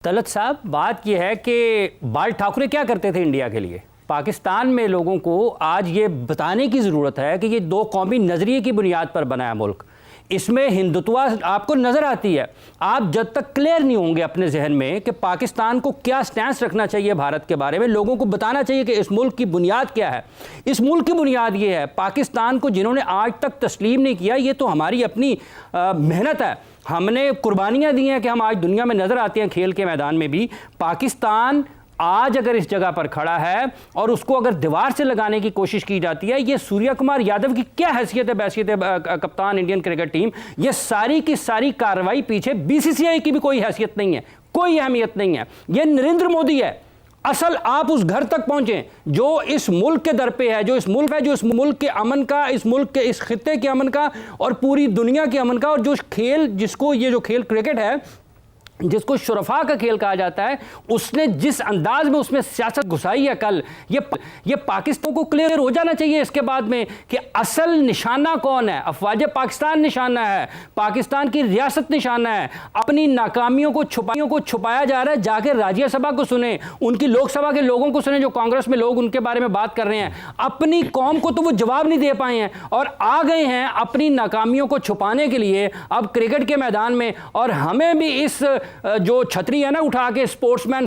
तलत साहब, बात यह है कि बाल ठाकरे क्या करते थे इंडिया के लिए। पाकिस्तान में लोगों को आज ये बताने की ज़रूरत है कि ये दो कौमी नज़रिए की बुनियाद पर बना है मुल्क। इसमें हिंदुत्व आपको नज़र आती है। आप जब तक क्लियर नहीं होंगे अपने जहन में कि पाकिस्तान को क्या स्टैंस रखना चाहिए भारत के बारे में, लोगों को बताना चाहिए कि इस मुल्क की बुनियाद क्या है। इस मुल्क की बुनियाद ये है, पाकिस्तान को जिन्होंने आज तक तस्लीम नहीं किया, ये तो हमारी अपनी मेहनत है। हमने कुर्बानियाँ दी हैं कि हम आज दुनिया में नज़र आते हैं खेल के मैदान में भी। पाकिस्तान आज अगर इस जगह पर खड़ा है और उसको अगर दीवार से लगाने की कोशिश की जाती है, ये सूर्य कुमार यादव की क्या हैसियत है, बैसियत है कप्तान इंडियन क्रिकेट टीम, ये सारी की सारी कार्रवाई पीछे बीसीसीआई की भी कोई हैसियत नहीं है, कोई अहमियत नहीं है। ये नरेंद्र मोदी है। असल आप उस घर तक पहुंचे जो इस मुल्क के दर पे है, जो इस मुल्क है, जो इस मुल्क के अमन का, इस मुल्क के इस खित्ते के अमन का और पूरी दुनिया के अमन का, और जो खेल, जिसको ये जो खेल क्रिकेट है, जिसको शुरफा का खेल कहा जाता है, उसने जिस अंदाज में उसमें सियासत घुसाई है कल, ये पाकिस्तान को क्लियर हो जाना चाहिए इसके बाद में कि असल निशाना कौन है। अफवाज पाकिस्तान निशाना है, पाकिस्तान की रियासत निशाना है। अपनी नाकामियों को छुपाया जा रहा है। जाके राज्यसभा को सुने, उनकी लोकसभा के लोगों को सुने, जो कांग्रेस में लोग उनके बारे में बात कर रहे हैं। अपनी कौम को तो वो जवाब नहीं दे पाए हैं और आ गए हैं अपनी नाकामियों को छुपाने के लिए अब क्रिकेट के मैदान में। और हमें भी इस जो छतरी है ना उठा के, स्पोर्ट्समैन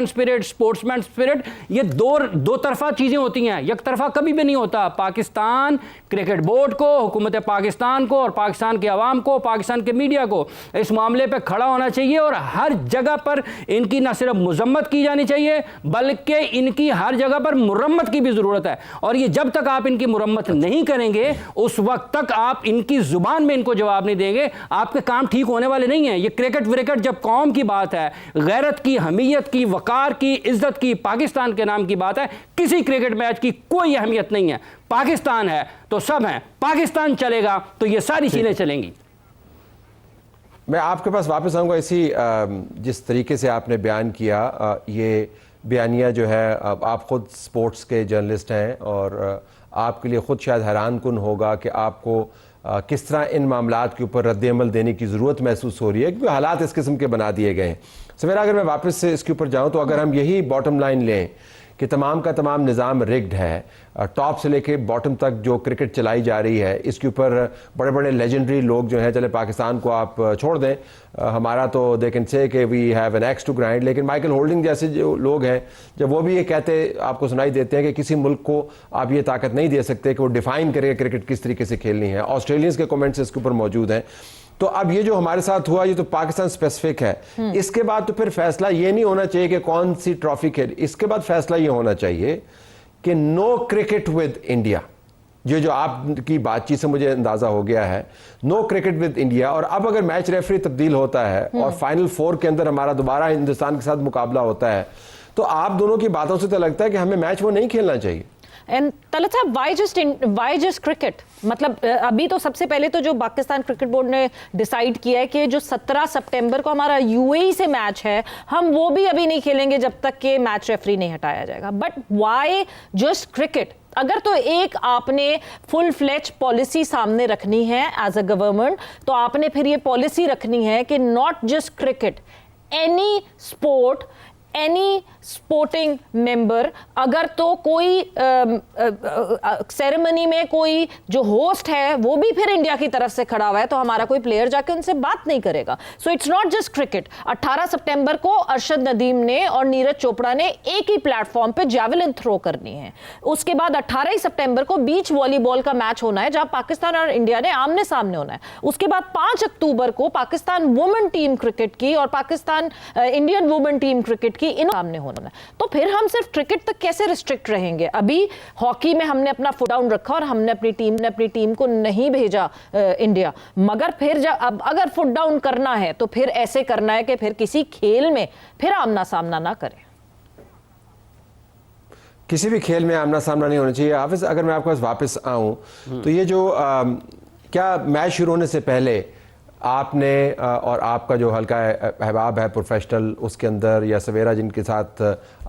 स्पिरिट, ये दो तरफा चीजें होती हैं, एक तरफा कभी भी नहीं होता। पाकिस्तान क्रिकेट बोर्ड को, हुकूमत पाकिस्तान को और पाकिस्तान के अवाम को, पाकिस्तान के मीडिया को इस मामले पे खड़ा होना चाहिए और हर जगह पर इनकी न सिर्फ मजम्मत की जानी चाहिए बल्कि इनकी हर जगह पर मुरम्मत की भी जरूरत है। और ये जब तक आप इनकी मुरम्मत नहीं करेंगे उस वक्त तक आप इनकी जुबान में इनको जवाब नहीं देंगे, आपके काम ठीक होने वाले नहीं है। ये क्रिकेट जब कौम की बात है, गैरत की, हमीयत की, वकार की, इज्जत की, पाकिस्तान के नाम की बात है, किसी क्रिकेट मैच की कोई अहमियत नहीं है। पाकिस्तान है तो सब है, पाकिस्तान चलेगा तो ये सारी चीजें चलेंगी। मैं आपके पास वापस आऊंगा। इसी जिस तरीके से आपने बयान किया, ये बयानिया जो है, आप खुद स्पोर्ट्स के जर्नलिस्ट हैं और आपके लिए खुद शायद हैरान कुन होगा कि आपको किस तरह इन मामलात के ऊपर रद्द-ए-अमल देने की ज़रूरत महसूस हो रही है, क्योंकि हालात इस किस्म के बना दिए गए हैं। सवेरा, अगर मैं वापस से इसके ऊपर जाऊं तो अगर हम यही बॉटम लाइन लें कि तमाम का तमाम निज़ाम रिग्ड है, टॉप से लेके बॉटम तक जो क्रिकेट चलाई जा रही है, इसके ऊपर बड़े बड़े लेजेंडरी लोग जो हैं, चले पाकिस्तान को आप छोड़ दें, हमारा तो दे कैन से कि we have an axe to grind, लेकिन माइकल होल्डिंग जैसे जो लोग हैं, जब वो भी ये कहते आपको सुनाई देते हैं कि किसी मुल्क को आप ये ताकत नहीं दे सकते कि वो डिफाइन करे क्रिकेट किस तरीके से खेलनी है। ऑस्ट्रेलियंस के कमेंट्स इसके ऊपर मौजूद हैं। तो अब ये जो हमारे साथ हुआ, ये तो पाकिस्तान स्पेसिफिक है। इसके बाद तो फिर फैसला ये नहीं होना चाहिए कि कौन सी ट्रॉफी खेल, इसके बाद फैसला ये होना चाहिए कि नो क्रिकेट विद इंडिया। ये जो आपकी बातचीत से मुझे अंदाजा हो गया है, नो क्रिकेट विद इंडिया। और अब अगर मैच रेफरी तब्दील होता है और फाइनल 4 के अंदर हमारा दोबारा हिंदुस्तान के साथ मुकाबला होता है, तो आप दोनों की बातों से तो लगता है कि हमें मैच वो नहीं खेलना चाहिए। एंड तलत साहब, वाई जस्ट क्रिकेट? मतलब अभी तो सबसे पहले तो जो पाकिस्तान क्रिकेट बोर्ड ने डिसाइड किया है कि जो 17 सितंबर को हमारा यूएई से मैच है, हम वो भी अभी नहीं खेलेंगे जब तक कि मैच रेफरी नहीं हटाया जाएगा। But why just cricket? अगर तो एक आपने फुल फ्लेज पॉलिसी सामने रखनी है एज अ गवर्नमेंट, तो आपने फिर ये पॉलिसी रखनी है कि not just cricket, any sport, any sporting member, अगर तो कोई सेरेमनी में कोई जो होस्ट है वो भी फिर इंडिया की तरफ से खड़ा हुआ है, तो हमारा कोई प्लेयर जाके उनसे बात नहीं करेगा। So it's not just cricket. 18 सितंबर को अरशद नदीम ने और नीरज चोपड़ा ने एक ही प्लेटफॉर्म पे जैवलिन थ्रो करनी है। उसके बाद 18 सितंबर को बीच वॉलीबॉल का मैच होना है, जहां पाकिस्तान और इंडिया ने आमने सामने होना है। उसके बाद 5 अक्टूबर को पाकिस्तान वुमेन टीम क्रिकेट की और Pakistan Indian women team cricket की इन सामने होना है। तो फिर हम सिर्फ क्रिकेट तक कैसे रिस्ट्रिक्ट रहेंगे? अभी हॉकी में हमने अपना फुट डाउन रखा और हमने अपनी टीम को नहीं भेजा इंडिया, मगर फिर जब अब अगर फुट डाउन करना है तो फिर ऐसे करना है कि फिर किसी खेल में फिर आमना सामना ना करें। किसी भी खेल में आमना सामना नहीं होना चाहिए। हाफिज, अगर मैं आपके पास वापस आऊं तो ये जो क्या मैच शुरू होने से पहले आपने और आपका जो हल्का अहबाब है प्रोफेशनल उसके अंदर, या सवेरा जिनके साथ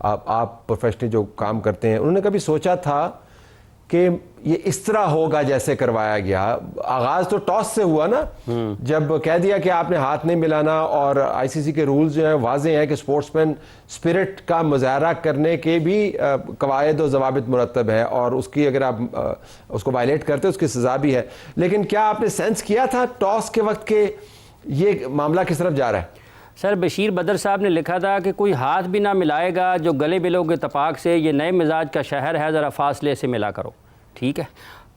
आप प्रोफेशनली जो काम करते हैं, उन्होंने कभी सोचा था कि ये इस तरह होगा जैसे करवाया गया। आगाज तो टॉस से हुआ ना, जब कह दिया कि आपने हाथ नहीं मिलाना, और आईसीसी के रूल्स जो हैं वाज़ेह हैं कि स्पोर्ट्समैन स्पिरिट का मुजाहरा करने के भी कवायद और ज़वाबित मुरतब है, और उसकी अगर आप उसको वायलेट करते उसकी सज़ा भी है। लेकिन क्या आपने सेंस किया था टॉस के वक्त के ये मामला किस तरफ जा रहा है? सर, बशीर बदर साहब ने लिखा था कि कोई हाथ भी ना मिलाएगा जो गले मिलोगे तपाक से, ये नए मिजाज का शहर है, ज़रा फासले से मिला करो। ठीक है,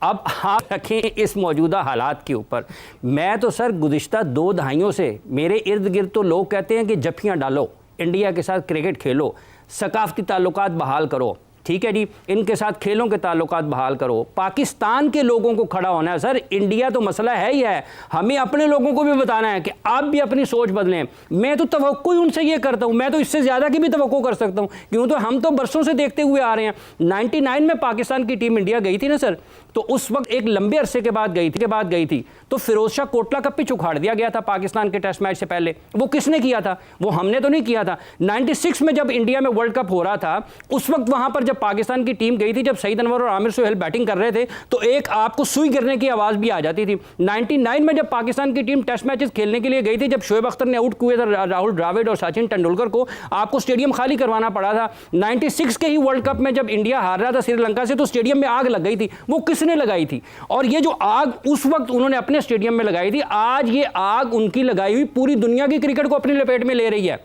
अब हाथ रखें इस मौजूदा हालात के ऊपर। मैं तो सर गुज़िश्ता 2 दहाइयों से मेरे इर्द गिर्द तो लोग कहते हैं कि जफ्फियाँ डालो, इंडिया के साथ क्रिकेट खेलो, सकाफती ताल्लुकात बहाल करो, ठीक है जी, इनके साथ खेलों के ताल्लुकात बहाल करो। पाकिस्तान के लोगों को खड़ा होना है सर, इंडिया तो मसला है ही है, हमें अपने लोगों को भी बताना है कि आप भी अपनी सोच बदलें। मैं तो तवक्को ही उनसे ये करता हूँ, मैं तो इससे ज़्यादा की भी तवक्को कर सकता हूँ, क्यों तो हम तो बरसों से देखते हुए आ रहे हैं। 99 में पाकिस्तान की टीम इंडिया गई थी ना सर, तो उस वक्त एक लंबे अरसे के बाद गई थी तो फिरोज शाह कोटला का पिच उखाड़ दिया गया था पाकिस्तान के टेस्ट मैच से पहले। वो किसने किया था? वो हमने तो नहीं किया था। 96 में जब इंडिया में वर्ल्ड कप हो रहा था, उस वक्त वहां पर जब पाकिस्तान की टीम गई थी, जब सईद अनवर और आमिर सुहेल बैटिंग कर रहे थे, तो एक आपको सुई गिरने की आवाज भी आ जाती थी। 99 में जब पाकिस्तान की टीम टेस्ट मैचेस खेलने के लिए गई थी, जब शोएब अख्तर ने आउट किए थे राहुल द्रविड़ और सचिन तेंदुलकर को, आपको स्टेडियम खाली करवाना पड़ा था। 96 के ही वर्ल्ड कप में जब इंडिया हार रहा था श्रीलंका से, तो स्टेडियम में आग लग गई थी। वो किसने लगाई थी? और ये जो आग उस वक्त उन्होंने अपने स्टेडियम में लगाई थी, आज ये आग उनकी लगाई हुई पूरी दुनिया की क्रिकेट को अपनी लपेट में ले रही है,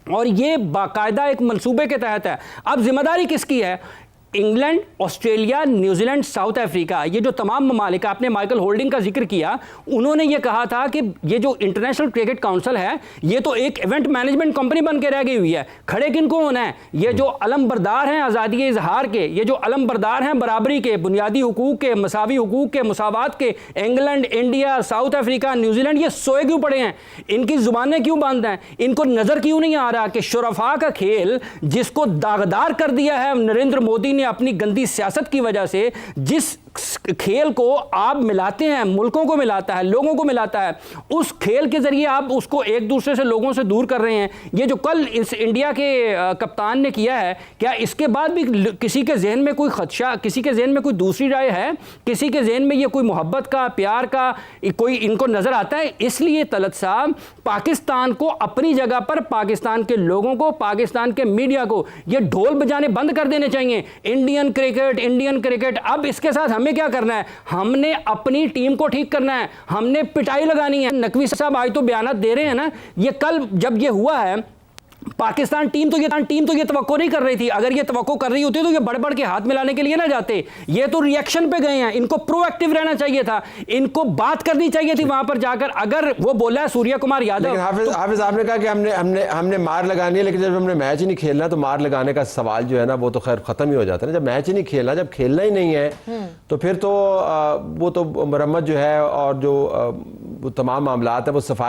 और ये बाकायदा एक मंसूबे के तहत है। अब जिम्मेदारी किसकी है? England, Australia, New Zealand, south Africa, ये जो तमाम ममालिक, आपने माइकल होल्डिंग का जिक्र किया, उन्होंने ये कहा था कि ये जो इंटरनेशनल क्रिकेट काउंसिल है, ये तो एक इवेंट मैनेजमेंट कंपनी बन के रह गई हुई है। खड़े किनको होना है? ये जो अलम बरदार हैं आज़ादी इजहार के, ये जो अलम बरदार हैं बराबरी के, बुनियादी हुकूक के, मसावी हुकूक के, मुसावात के, England, India, south Africa, New Zealand, ये सोए क्यों पड़े हैं? इनकी जुबानें क्यों बंद हैं? इनको नज़र क्यों नहीं आ रहा कि शुरफा का खेल, जिसको दागदार कर दिया है नरेंद्र मोदी ने अपनी गंदी सियासत की वजह से, जिस खेल को आप मिलाते हैं, मुल्कों को मिलाता है, लोगों को मिलाता है, उस खेल के जरिए आप उसको एक दूसरे से, लोगों से दूर कर रहे हैं। ये जो कल इस इंडिया के कप्तान ने किया है, क्या इसके बाद भी किसी के जहन में कोई खदशा, किसी के जहन में कोई दूसरी राय है? किसी के जहन में ये कोई मोहब्बत का, प्यार का कोई इनको नजर आता है? इसलिए तलत साहब, पाकिस्तान को अपनी जगह पर, पाकिस्तान के लोगों को, पाकिस्तान के मीडिया को ये ढोल बजाने बंद कर देने चाहिए। Indian cricket, Indian cricket. अब इसके साथ हमें क्या करना है? हमने अपनी टीम को ठीक करना है, हमने पिटाई लगानी है। नकवी साहब आज तो बयान दे रहे हैं ना, ये कल जब ये हुआ है, पाकिस्तान टीम तो ये तवक्को नहीं कर रही थी। अगर ये तवक्को कर रही होती तो ये बढ़ बढ़ के हाथ मिलाने के लिए ना जाते, ये तो रिएक्शन पे गए हैं। इनको प्रोएक्टिव रहना चाहिए था, इनको बात करनी चाहिए थी वहां पर जाकर। अगर वो बोला है सूर्य कुमार यादव, हाफिज आपने कहा कि हमने मार लगानी है, लेकिन जब हमने मैच ही नहीं खेलना तो मार लगाने का सवाल जो है ना, वो तो खैर खत्म ही हो जाता है ना। जब मैच ही नहीं खेलना, जब खेलना ही नहीं है, तो फिर तो वो तो मरम्मत जो है और जो तमाम मामलात है वो सफाई